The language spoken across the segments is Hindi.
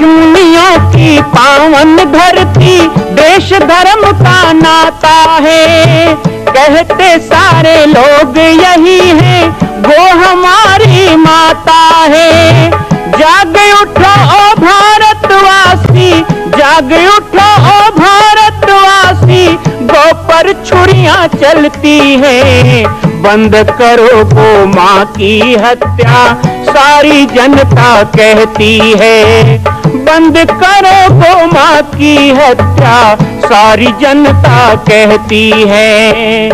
ऋषिमुनियों की पावन धरती, देश धर्म का नाता है। कहते सारे लोग यही है, वो हमारी माता है। जाग उठो ओ भारतवासी, जाग उठो ओ भारतवासी, गौ पर छुरियां चलती हैं। बंद करो गौ माँ की हत्या, सारी जनता कहती है। बंद करो गौ माँ की हत्या, सारी जनता कहती है।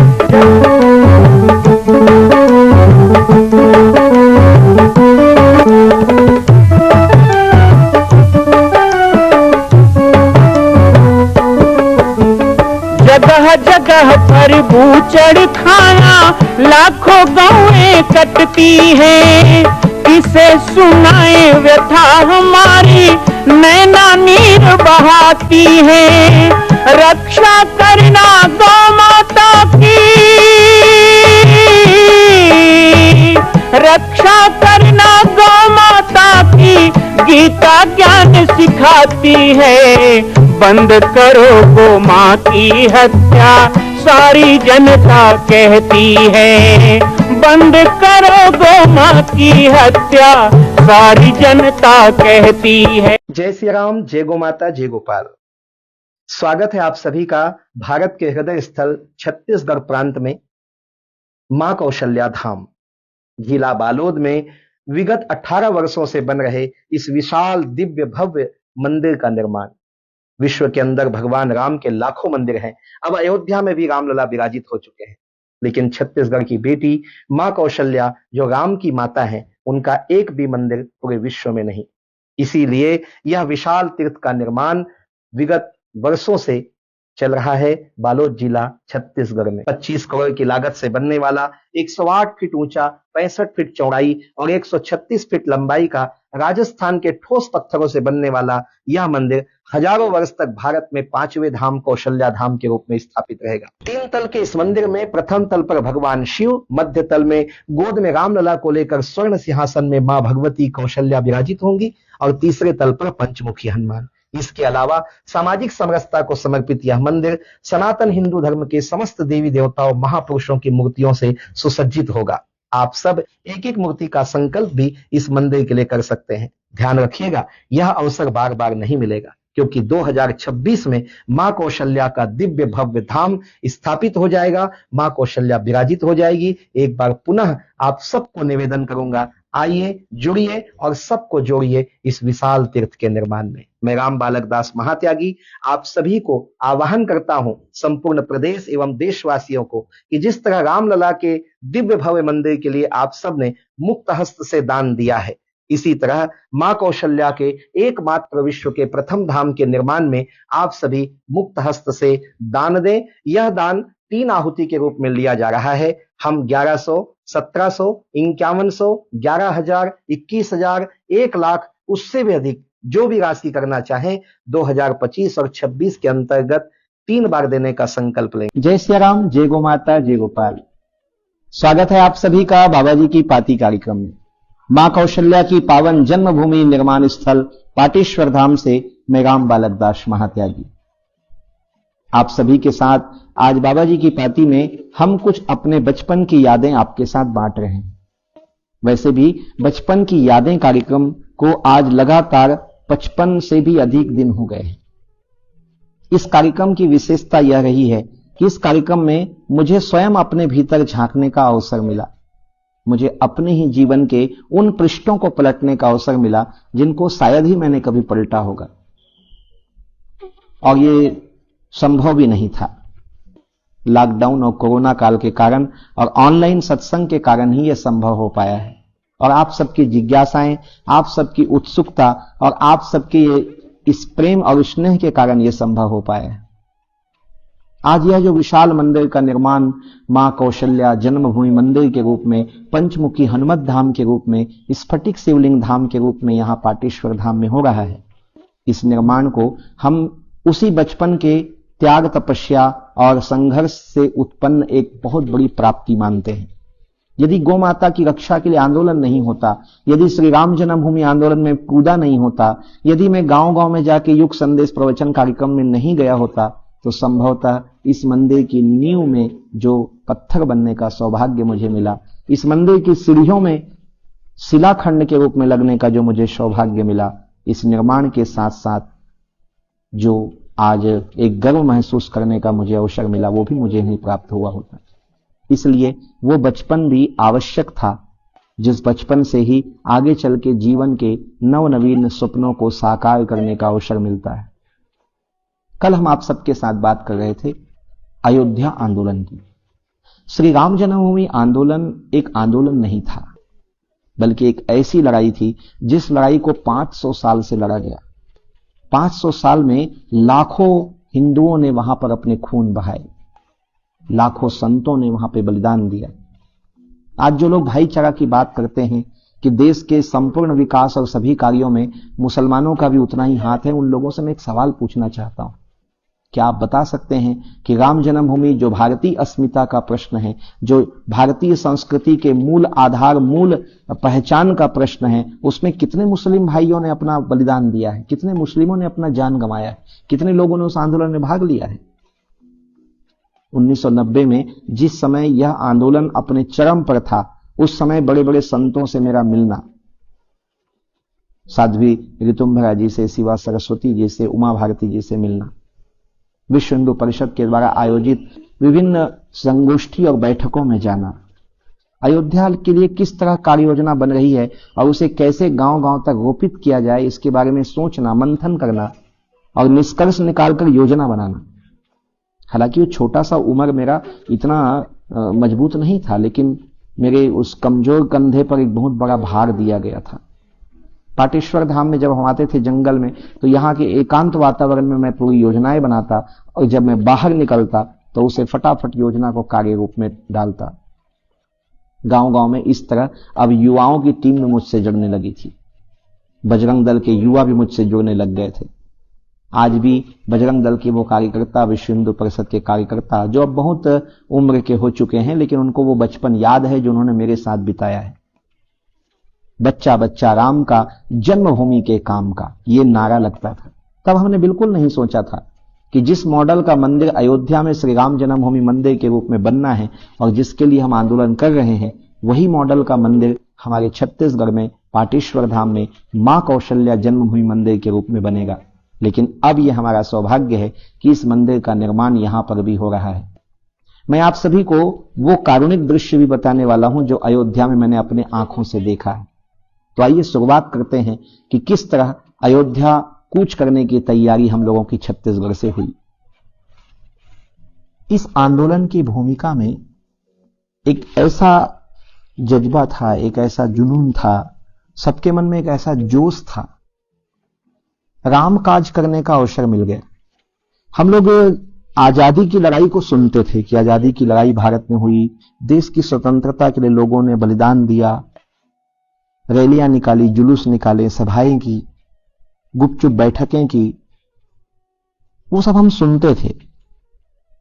जगह जगह पर बूचड़ खाना, लाखों गौएं कटती हैं। किसे सुनाए व्यथा हमारी, नैना नीर बहाती है। रक्षा करना गौ माता की, रक्षा करना गौ माता की, गीता ज्ञान सिखाती है। बंद करो गौ माँ की हत्या, सारी जनता कहती है। बंद करो गौ माँ की हत्या, सारी जनता कहती है। जय श्री राम, जय गौ माता, जय गोपाल। स्वागत है आप सभी का भारत के हृदय स्थल छत्तीसगढ़ प्रांत में मां कौशल्या धाम जिला बालोद में विगत 18 वर्षों से बन रहे इस विशाल दिव्य भव्य मंदिर का निर्माण। विश्व के अंदर भगवान राम के लाखों मंदिर हैं। अब अयोध्या में भी रामलला विराजित हो चुके हैं, लेकिन छत्तीसगढ़ की बेटी मां कौशल्या जो राम की माता है, उनका एक भी मंदिर पूरे विश्व में नहीं। इसीलिए यह विशाल तीर्थ का निर्माण विगत वर्षों से चल रहा है बालोद जिला छत्तीसगढ़ में। 25 करोड़ की लागत से बनने वाला 108 फीट ऊंचा, 65 फीट चौड़ाई और 136 फीट लंबाई का राजस्थान के ठोस पत्थरों से बनने वाला यह मंदिर हजारों वर्ष तक भारत में 5वें धाम कौशल्या धाम के रूप में स्थापित रहेगा। 3 तल के इस मंदिर में प्रथम तल पर भगवान शिव, मध्य तल में गोद में रामलला को लेकर स्वर्ण सिंहासन में मां भगवती कौशल्या विराजित होंगी और तीसरे तल पर पंचमुखी हनुमान। इसके अलावा सामाजिक समरसता को समर्पित यह मंदिर सनातन हिंदू धर्म के समस्त देवी देवताओं महापुरुषों की मूर्तियों से सुसज्जित होगा। आप सब एक एक मूर्ति का संकल्प भी इस मंदिर के लिए कर सकते हैं। ध्यान रखिएगा, यह अवसर बार बार नहीं मिलेगा, क्योंकि 2026 में मां कौशल्या का दिव्य भव्य धाम स्थापित हो जाएगा। मां कौशल्या विराजित हो जाएगी। एक बार पुनः आप सबको निवेदन करूंगा, आइए, जुड़िए और सबको जोड़िए इस विशाल तीर्थ के निर्माण में। मैं राम बालक दास महात्यागी आप सभी को आह्वान करता हूं, संपूर्ण प्रदेश एवं देशवासियों को, कि जिस तरह रामलला के दिव्य भव्य मंदिर के लिए आप सब ने मुक्त हस्त से दान दिया है, इसी तरह मां कौशल्या के एकमात्र विश्व के प्रथम धाम के निर्माण में आप सभी मुक्त हस्त से दान दें। यह दान 3 आहुति के रूप में लिया जा रहा है। हम 1100, 1700, 5100, 11,000, 21,000, 1 लाख, उससे भी अधिक जो भी राशि करना चाहें 2025 और 26 के अंतर्गत 3 बार देने का संकल्प लें। जय श्री राम, जय गौ माता, जय गोपाल। स्वागत है आप सभी का बाबा जी की पाती कार्यक्रम में। मां कौशल्या की पावन जन्मभूमि निर्माण स्थल पाटेश्वर धाम से मैं राम बालक दास महात्यागी आप सभी के साथ आज बाबा जी की पाती में हम कुछ अपने बचपन की यादें आपके साथ बांट रहे हैं। वैसे भी बचपन की यादें कार्यक्रम को आज लगातार 55 से भी अधिक दिन हो गए हैं। इस कार्यक्रम की विशेषता यह रही है कि इस कार्यक्रम में मुझे स्वयं अपने भीतर झांकने का अवसर मिला। मुझे अपने ही जीवन के उन पृष्ठों को पलटने का अवसर मिला जिनको शायद ही मैंने कभी पलटा होगा, और ये संभव भी नहीं था। लॉकडाउन और कोरोना काल के कारण और ऑनलाइन सत्संग के कारण ही यह संभव हो पाया है, और आप सबकी जिज्ञासाएं, आप सबकी उत्सुकता और आप सबके इस प्रेम और स्नेह के कारण यह संभव हो पाया है। आज यह जो विशाल मंदिर का निर्माण मां कौशल्या जन्मभूमि मंदिर के रूप में, पंचमुखी हनुमत धाम के रूप में, स्फटिक शिवलिंग धाम के रूप में यहां पाटेश्वर धाम में हो रहा है, इस निर्माण को हम उसी बचपन के त्याग, तपस्या और संघर्ष से उत्पन्न एक बहुत बड़ी प्राप्ति मानते हैं। यदि गौ माता की रक्षा के लिए आंदोलन नहीं होता, यदि श्री राम जन्मभूमि आंदोलन में कूदा नहीं होता, यदि मैं गांव गांव में जाके युग संदेश प्रवचन कार्यक्रम में नहीं गया होता, तो संभवतः इस मंदिर की नींव में जो पत्थर बनने का सौभाग्य मुझे मिला, इस मंदिर की सीढ़ियों में शिलाखंड के रूप में लगने का जो मुझे सौभाग्य मिला, इस निर्माण के साथ साथ जो आज एक गर्व महसूस करने का मुझे अवसर मिला, वो भी मुझे नहीं प्राप्त हुआ होता। इसलिए वो बचपन भी आवश्यक था, जिस बचपन से ही आगे चल के जीवन के नवनवीन सपनों को साकार करने का अवसर मिलता है। कल हम आप सबके साथ बात कर रहे थे अयोध्या आंदोलन की। श्री राम जन्मभूमि आंदोलन एक आंदोलन नहीं था, बल्कि एक ऐसी लड़ाई थी जिस लड़ाई को 500 साल से लड़ा गया। 500 साल में लाखों हिंदुओं ने वहां पर अपने खून बहाए, लाखों संतों ने वहां पे बलिदान दिया। आज जो लोग भाईचारा की बात करते हैं कि देश के संपूर्ण विकास और सभी कार्यों में मुसलमानों का भी उतना ही हाथ है, उन लोगों से मैं एक सवाल पूछना चाहता हूं। क्या आप बता सकते हैं कि राम जन्मभूमि जो भारतीय अस्मिता का प्रश्न है, जो भारतीय संस्कृति के मूल आधार, मूल पहचान का प्रश्न है, उसमें कितने मुस्लिम भाइयों ने अपना बलिदान दिया है, कितने मुस्लिमों ने अपना जान गंवाया है, कितने लोगों ने उस आंदोलन में भाग लिया है? 1990 में जिस समय यह आंदोलन अपने चरम पर था, उस समय बड़े बड़े संतों से मेरा मिलना, साध्वी ऋतुंभरा जी से, शिवा सरस्वती जी से, उमा भारती जी से मिलना, विश्व हिंदू परिषद के द्वारा आयोजित विभिन्न संगोष्ठी और बैठकों में जाना, अयोध्या के लिए किस तरह कार्य योजना बन रही है और उसे कैसे गांव गांव तक रोपित किया जाए, इसके बारे में सोचना, मंथन करना और निष्कर्ष निकालकर योजना बनाना। हालांकि वो छोटा सा उम्र मेरा इतना मजबूत नहीं था, लेकिन मेरे उस कमजोर कंधे पर एक बहुत बड़ा भार दिया गया था। पाटेश्वर धाम में जब हम आते थे जंगल में, तो यहाँ के एकांत वातावरण में मैं पूरी योजनाएं बनाता और जब मैं बाहर निकलता तो उसे फटाफट योजना को कार्य रूप में डालता। गांव गांव में इस तरह अब युवाओं की टीम में मुझसे जुड़ने लगी थी। बजरंग दल के युवा भी मुझसे जुड़ने लग गए थे। आज भी बजरंग दल के वो कार्यकर्ता, विश्व हिंदू परिषद के कार्यकर्ता जो अब बहुत उम्र के हो चुके हैं, लेकिन उनको वो बचपन याद है जो उन्होंने मेरे साथ बिताया है। बच्चा बच्चा राम का, जन्मभूमि के काम का, ये नारा लगता था। तब हमने बिल्कुल नहीं सोचा था कि जिस मॉडल का मंदिर अयोध्या में श्री राम जन्मभूमि मंदिर के रूप में बनना है और जिसके लिए हम आंदोलन कर रहे हैं, वही मॉडल का मंदिर हमारे छत्तीसगढ़ में पाटेश्वर धाम में मां कौशल्या जन्मभूमि मंदिर के रूप में बनेगा। लेकिन अब यह हमारा सौभाग्य है कि इस मंदिर का निर्माण यहां पर भी हो रहा है। मैं आप सभी को वो कारुणिक दृश्य भी बताने वाला हूं जो अयोध्या में मैंने अपने आंखों से देखा है। तो आइए शुरुआत करते हैं कि किस तरह अयोध्या कूच करने की तैयारी हम लोगों की छत्तीसगढ़ से हुई। इस आंदोलन की भूमिका में एक ऐसा जज्बा था, एक ऐसा जुनून था, सबके मन में एक ऐसा जोश था, राम काज करने का अवसर मिल गया। हम लोग आजादी की लड़ाई को सुनते थे कि आजादी की लड़ाई भारत में हुई, देश की स्वतंत्रता के लिए लोगों ने बलिदान दिया, रैलियां निकाली, जुलूस निकाले, सभाएं की, गुपचुप बैठकें की। वो सब हम सुनते थे,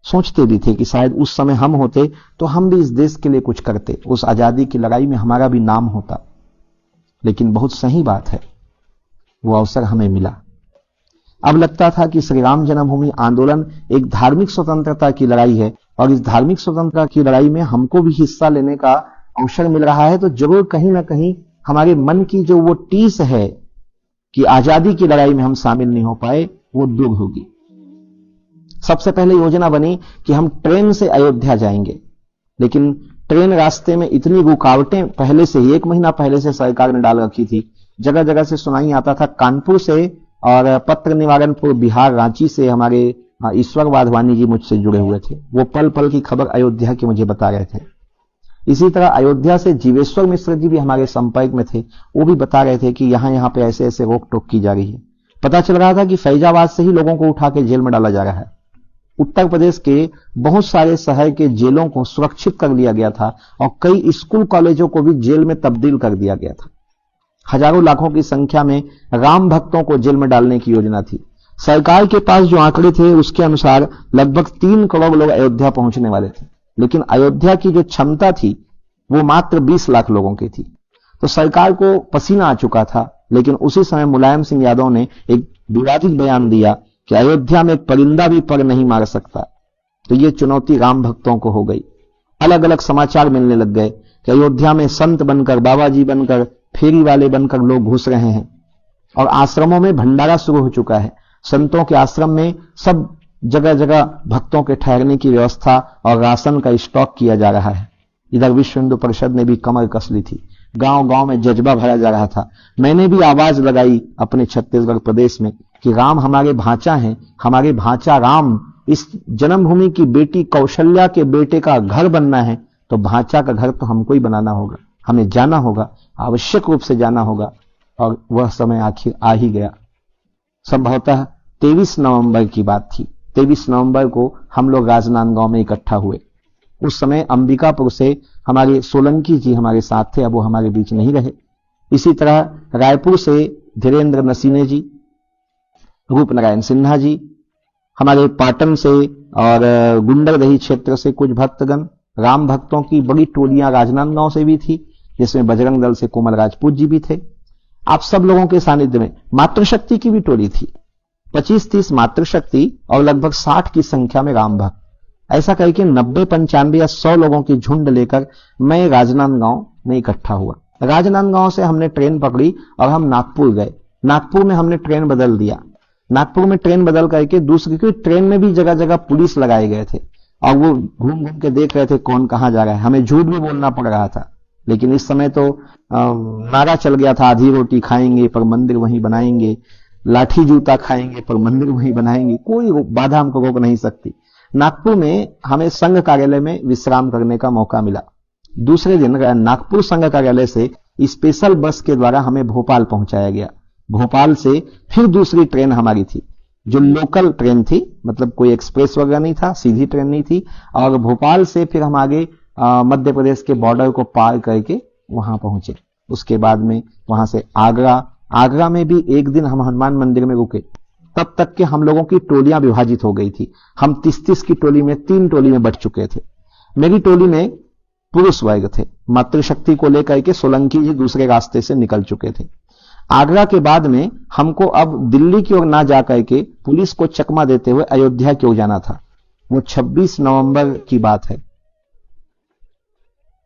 सोचते भी थे कि शायद उस समय हम होते तो हम भी इस देश के लिए कुछ करते, उस आजादी की लड़ाई में हमारा भी नाम होता। लेकिन बहुत सही बात है, वो अवसर हमें मिला। अब लगता था कि श्री राम जन्मभूमि आंदोलन एक धार्मिक स्वतंत्रता की लड़ाई है और इस धार्मिक स्वतंत्रता की लड़ाई में हमको भी हिस्सा लेने का अवसर मिल रहा है, तो जरूर कहीं ना कहीं हमारे मन की जो वो टीस है कि आजादी की लड़ाई में हम शामिल नहीं हो पाए, वो दूर होगी। सबसे पहले योजना बनी कि हम ट्रेन से अयोध्या जाएंगे, लेकिन ट्रेन रास्ते में इतनी रुकावटें पहले से ही, 1 महीना पहले से सरकार ने डाल रखी थी। जगह जगह से सुनाई आता था, कानपुर से और पत्र निवारणपुर बिहार, रांची से हमारे ईश्वर वाधवानी जी मुझसे जुड़े हुए थे। वो पल पल की खबर अयोध्या की मुझे बता रहे थे। इसी तरह अयोध्या से जीवेश्वर मिश्र जी भी हमारे संपर्क में थे, वो भी बता रहे थे कि यहां पे ऐसे ऐसे रोक टोक की जा रही है। पता चल रहा था कि फैजाबाद से ही लोगों को उठा के जेल में डाला जा रहा है। उत्तर प्रदेश के बहुत सारे शहर के जेलों को सुरक्षित कर लिया गया था और कई स्कूल कॉलेजों को भी जेल में तब्दील कर दिया गया था। हजारों लाखों की संख्या में राम भक्तों को जेल में डालने की योजना थी। सरकार के पास जो आंकड़े थे उसके अनुसार लगभग 3 करोड़ लोग अयोध्या पहुंचने वाले थे, लेकिन अयोध्या की जो क्षमता थी वो मात्र 20 लाख लोगों की थी। तो सरकार को पसीना आ चुका था, लेकिन उसी समय मुलायम सिंह यादव ने एक विवादित बयान दिया कि अयोध्या में एक परिंदा भी पर नहीं मार सकता। तो ये चुनौती राम भक्तों को हो गई। अलग अलग समाचार मिलने लग गए कि अयोध्या में संत बनकर, बाबा जी बनकर, फेरी वाले बनकर लोग घुस रहे हैं और आश्रमों में भंडारा शुरू हो चुका है। संतों के आश्रम में सब जगह जगह भक्तों के ठहरने की व्यवस्था और राशन का स्टॉक किया जा रहा है। इधर विश्व हिंदू परिषद ने भी कमर कस ली थी। गांव गांव में जज्बा भरा जा रहा था। मैंने भी आवाज लगाई अपने छत्तीसगढ़ प्रदेश में कि राम हमारे भांचा हैं, हमारे भांचा राम। इस जन्मभूमि की बेटी कौशल्या के बेटे का घर बनना है तो भांचा का घर तो हमको ही बनाना होगा। हमें जाना होगा, आवश्यक रूप से जाना होगा। और वह समय आखिर आ ही गया। संभवतः 23 नवंबर की बात थी। 23 नवंबर को हम लोग राजनांदगांव में इकट्ठा हुए। उस समय अंबिकापुर से हमारे सोलंकी जी हमारे साथ थे, अब वो हमारे बीच नहीं रहे। इसी तरह रायपुर से धीरेन्द्र नसीने जी, रूपनारायण सिन्हा जी, हमारे पाटन से और गुंडरदही क्षेत्र से कुछ भक्तगण, राम भक्तों की बड़ी टोलियां राजनांदगांव से भी थी, जिसमें बजरंग दल से कोमल राजपूत जी भी थे। आप सब लोगों के सानिध्य में मातृशक्ति की भी टोली थी। 25-30 मातृशक्ति और लगभग 60 की संख्या में राम भक्त। ऐसा करके 90, 95 या 100 लोगों की झुंड लेकर मैं राजनांदगांव में इकट्ठा हुआ। राजनांदगांव से हमने ट्रेन पकड़ी और हम नागपुर गए। नागपुर में हमने ट्रेन बदल दिया। नागपुर में ट्रेन बदल करके दूसरी, क्योंकि ट्रेन में भी जगह जगह पुलिस लगाए गए थे और वो घूम घूम के देख रहे थे कौन कहां जा रहा है। हमें झूठ भी बोलना पड़ रहा था, लेकिन इस समय तो नारा चल गया था, आधी रोटी खाएंगे पर मंदिर वहीं बनाएंगे, लाठी जूता खाएंगे पर मंदिर वहीं बनाएंगे। कोई बाधा हमको रोक नहीं सकती। नागपुर में हमें संघ कार्यालय में विश्राम करने का मौका मिला। दूसरे दिन नागपुर संघ कार्यालय से स्पेशल बस के द्वारा हमें भोपाल पहुंचाया गया। भोपाल से फिर दूसरी ट्रेन हमारी थी, जो लोकल ट्रेन थी, मतलब कोई एक्सप्रेस वगैरह नहीं था, सीधी ट्रेन नहीं थी। और भोपाल से फिर हम आगे मध्य प्रदेश के बॉर्डर को पार करके वहां पहुंचे। उसके बाद में वहां से आगरा में भी एक दिन हम हनुमान मंदिर में रुके। तब तक के हम लोगों की टोलियां विभाजित हो गई थी। हम 30-30 की टोली में 3 टोली में बट चुके थे। मेरी टोली में पुरुष वर्ग थे। मातृशक्ति को लेकर के सोलंकी जी दूसरे रास्ते से निकल चुके थे। आगरा के बाद में हमको अब दिल्ली की ओर ना जाकर के पुलिस को चकमा देते हुए अयोध्या की ओर जाना था। वो 26 नवंबर की बात है,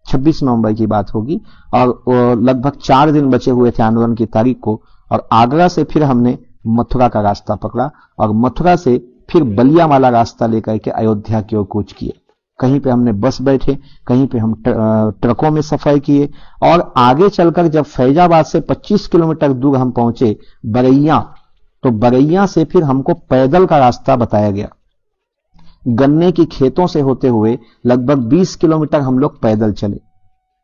26 नवंबर की बात होगी। और लगभग 4 दिन बचे हुए थे आंदोलन की तारीख को। और आगरा से फिर हमने मथुरा का रास्ता पकड़ा और मथुरा से फिर बलिया वाला रास्ता लेकर के अयोध्या की ओर कूच किए। कहीं पे हमने बस बैठे, कहीं पे हम ट्रकों में सफर किए। और आगे चलकर जब फैजाबाद से 25 किलोमीटर दूर हम पहुंचे बरैया, तो बरैया से फिर हमको पैदल का रास्ता बताया गया। गन्ने की खेतों से होते हुए लगभग 20 किलोमीटर हम लोग पैदल चले।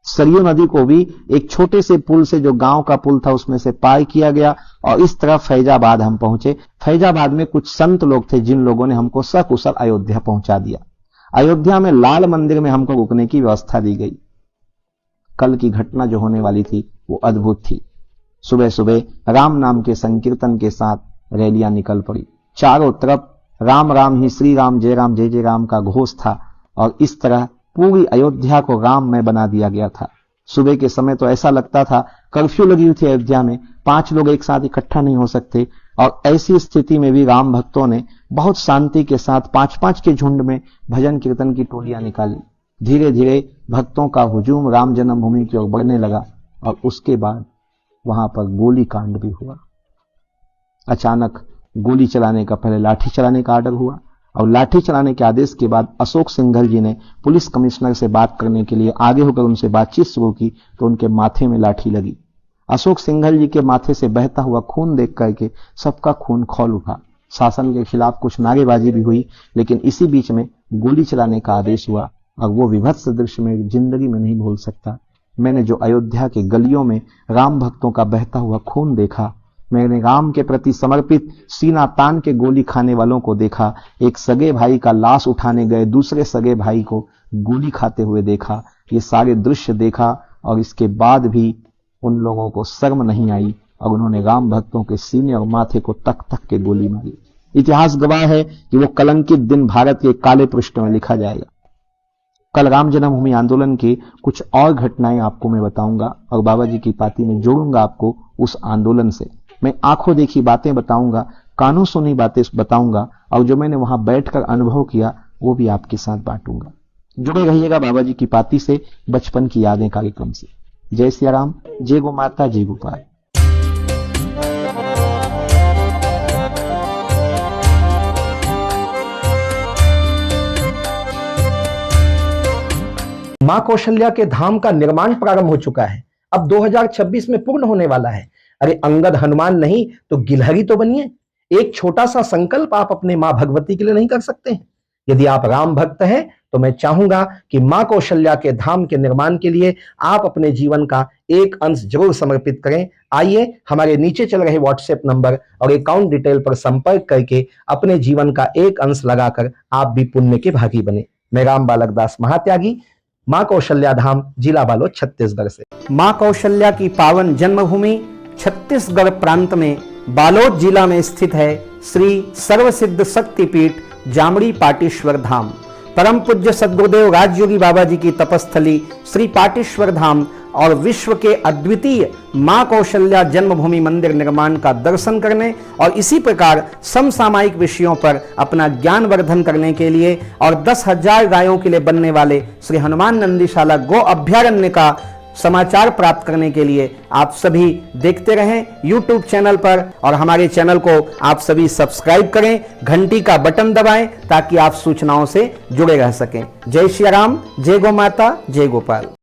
सरयू नदी को भी एक छोटे से पुल से, जो गांव का पुल था, उसमें से पार किया गया और इस तरह फैजाबाद हम पहुंचे। फैजाबाद में कुछ संत लोग थे जिन लोगों ने हमको सकुशल अयोध्या पहुंचा दिया। अयोध्या में लाल मंदिर में हमको रुकने की व्यवस्था दी गई। कल की घटना जो होने वाली थी वो अद्भुत थी। सुबह सुबह राम नाम के संकीर्तन के साथ रैलियां निकल पड़ी। चारों तरफ राम राम ही श्री राम, जय राम जय जय राम का घोष था और इस तरह पूरी अयोध्या को राममय बना दिया गया था। सुबह के समय तो ऐसा लगता था कर्फ्यू लगी हुई थी अयोध्या में, 5 लोग एक साथ इकट्ठा नहीं हो सकते। और ऐसी स्थिति में भी राम भक्तों ने बहुत शांति के साथ 5-5 के झुंड में भजन कीर्तन की टोलियां निकाली। धीरे धीरे भक्तों का हुजूम राम जन्मभूमि की ओर बढ़ने लगा और उसके बाद वहां पर गोली कांड भी हुआ। अचानक गोली चलाने का, पहले लाठी चलाने का आर्डर हुआ और लाठी चलाने के आदेश के बाद अशोक सिंघल जी ने पुलिस कमिश्नर से बात करने के लिए आगे होकर उनसे बातचीत शुरू की तो उनके माथे में लाठी लगी। अशोक सिंघल जी के माथे से बहता हुआ खून देख करके सबका खून खौल उठा। शासन के खिलाफ कुछ नारेबाजी भी हुई, लेकिन इसी बीच में गोली चलाने का आदेश हुआ और वो विभत्स दृश्य में जिंदगी में नहीं भूल सकता। मैंने जो अयोध्या के गलियों में राम भक्तों का बहता हुआ खून देखा, मैंने राम के प्रति समर्पित सीना तान के गोली खाने वालों को देखा, एक सगे भाई का लाश उठाने गए दूसरे सगे भाई को गोली खाते हुए देखा। ये सारे दृश्य देखा और इसके बाद भी उन लोगों को शर्म नहीं आई और उन्होंने राम भक्तों के सीने और माथे को तक तक के गोली मारी। इतिहास गवाह है कि वो कलंकित दिन भारत के काले पृष्ठ में लिखा जाएगा। कल राम जन्मभूमि आंदोलन के कुछ और घटनाएं आपको मैं बताऊंगा और बाबा जी की पाती में जोड़ूंगा आपको उस आंदोलन से। मैं आंखों देखी बातें बताऊंगा, कानों सुनी बातें बताऊंगा और जो मैंने वहां बैठकर अनुभव किया वो भी आपके साथ बांटूंगा। जुड़े रहिएगा बाबा जी की पाती से, बचपन की यादें कार्यक्रम से। जय सिया राम, जय गो माता, जय गोपाल। मां कौशल्या के धाम का निर्माण प्रारंभ हो चुका है, अब 2026 में पूर्ण होने वाला है। अरे अंगद हनुमान नहीं तो गिलहरी तो बनिए। एक छोटा सा संकल्प आप अपने मां भगवती के लिए नहीं कर सकते हैं? यदि आप राम भक्त हैं तो मैं चाहूंगा कि मां कौशल्या के धाम के निर्माण के लिए आप अपने जीवन का एक अंश जरूर समर्पित करें। आइए हमारे नीचे चल रहे व्हाट्सएप नंबर और अकाउंट डिटेल पर संपर्क करके अपने जीवन का एक अंश लगाकर आप भी पुण्य के भागी बने। मैं राम बालक दास महात्यागी, मां कौशल्या धाम, जिला बालोद, छत्तीसगढ़ से। मां कौशल्या की पावन जन्मभूमि छत्तीसगढ़ प्रांत में बालोद जिला में स्थित है श्री सर्वसिद्ध शक्तिपीठ जामड़ी पाटेश्वर धाम। परम पूज्य सद्गुरुदेव राजयोगी बाबा जी की तपस्थली श्री पाटेश्वर धाम और विश्व के अद्वितीय मां कौशल्या जन्मभूमि मंदिर निर्माण का दर्शन करने और इसी प्रकार समसामयिक विषयों पर अपना ज्ञान वर्धन करने के लिए और 10,000 गायों के लिए बनने वाले श्री हनुमान नंदीशाला गो अभ्यारण्य का समाचार प्राप्त करने के लिए आप सभी देखते रहें YouTube चैनल पर और हमारे चैनल को आप सभी सब्सक्राइब करें, घंटी का बटन दबाएं ताकि आप सूचनाओं से जुड़े रह सकें। जय श्री राम, जय गो माता, जय गोपाल।